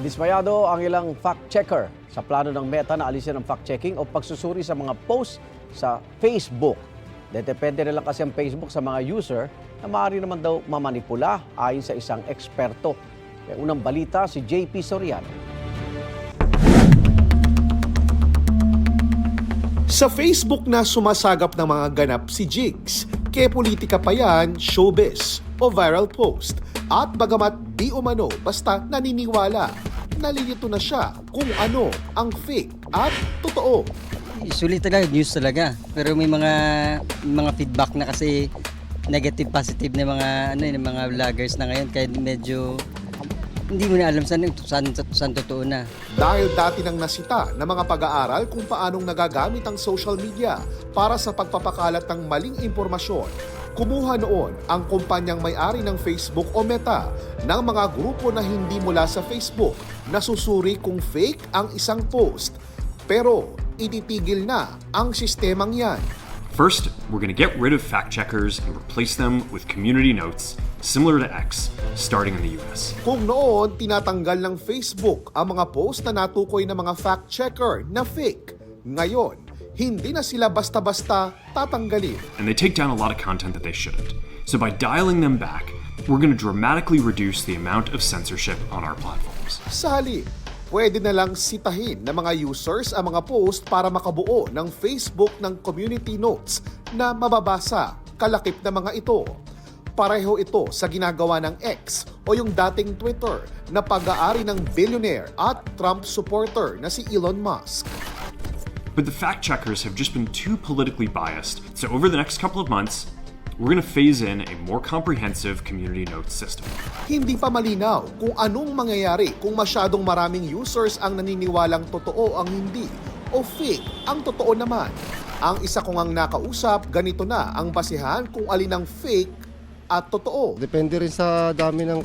Dismayado ang ilang fact-checker sa plano ng Meta na alisin ang fact-checking o pagsusuri sa mga post sa Facebook. Depende na lang kasi ang Facebook sa mga user na maaari naman daw mamanipula ayon sa isang eksperto. May unang balita si JP Soriano. Sa Facebook na sumasagap ng mga ganap si Jigs, ke politika pa yan, showbiz o viral post. At bagamat di umano basta naniniwala, nalilito na siya kung ano ang fake at totoo. Usually talaga, news talaga. Pero may mga feedback na kasi negative, positive na mga vloggers na ngayon. Kaya medyo hindi mo na alam saan totoo na. Dahil dati nang nasita ng mga pag-aaral kung paanong nagagamit ang social media para sa pagpapakalat ng maling impormasyon, kumuha noon ang kumpanyang may-ari ng Facebook o Meta ng mga grupo na hindi mula sa Facebook na susuri kung fake ang isang post. Pero ititigil na ang sistemang yan. First, we're going to get rid of fact checkers and replace them with community notes similar to X, starting in the US. Kung noon, tinatanggal ng Facebook ang mga post na natukoy ng mga fact checker na fake. Ngayon, hindi na sila basta-basta tatanggalin. And they take down a lot of content that they shouldn't. So by dialing them back, we're going to dramatically reduce the amount of censorship on our platforms. Sa halip, pwede na lang sitahin ng mga users ang mga post para makabuo ng Facebook ng community notes na mababasa kalakip na mga ito. Pareho ito sa ginagawa ng X o yung dating Twitter na pag-aari ng billionaire at Trump supporter na si Elon Musk. But the fact checkers have just been too politically biased. So over the next couple of months, we're going to phase in a more comprehensive community notes system. Hindi pa malinaw kung anong mangyayari kung masyadong maraming users ang naniniwalang totoo ang hindi o fake ang totoo naman. Ang isa kong ang nakausap, ganito na ang basihan kung alin ang fake at totoo. Depende rin sa dami ng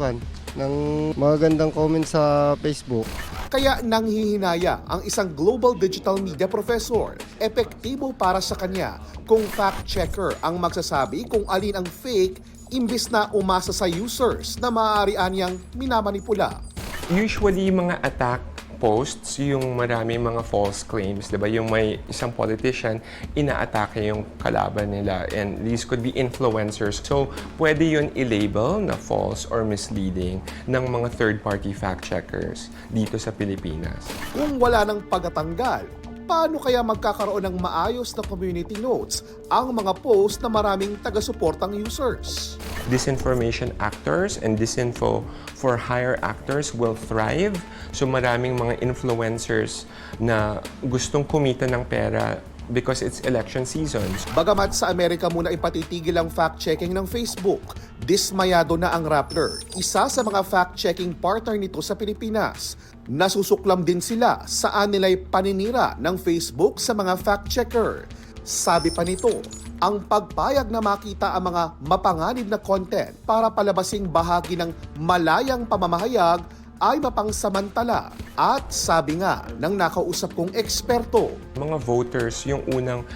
magagandang comments sa Facebook. Kaya nanghihinaya ang isang global digital media professor. Epektibo para sa kanya kung fact-checker ang magsasabi kung alin ang fake imbis na umasa sa users na maaarian niyang minamanipula. Usually, mga attack posts, yung marami mga false claims, diba? Yung may isang politician, inaatake yung kalaban nila, and these could be influencers. So, pwede yun i-label na false or misleading ng mga third-party fact-checkers dito sa Pilipinas. Kung wala ng pagtatanggal, paano kaya magkakaroon ng maayos na community notes ang mga post na maraming taga-suportang users? Disinformation actors and disinfo for hire actors will thrive. So maraming mga influencers na gustong kumita ng pera because it's election seasons. Bagamat sa Amerika muna ipatitigil ang fact-checking ng Facebook, dismayado na ang Rappler, isa sa mga fact-checking partner nito sa Pilipinas. Nasusuklam din sila saan nila'y paninira ng Facebook sa mga fact-checker. Sabi pa nito, ang pagpayag na makita ang mga mapanganib na content para palabasing bahagi ng malayang pamamahayag ay mapangsamantala. At sabi nga ng nakausap kong eksperto, Mga voters yung unang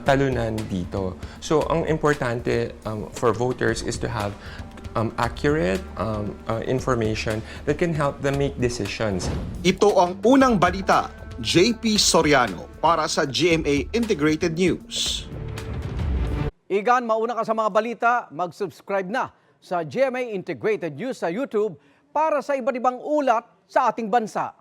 talunan dito. So ang importante for voters is to have accurate information that can help them make decisions. ito ang unang balita, JP Soriano para sa GMA Integrated News. Igan, mauna ka sa mga balita, mag-subscribe na sa GMA Integrated News sa YouTube para sa iba't ibang ulat sa ating bansa.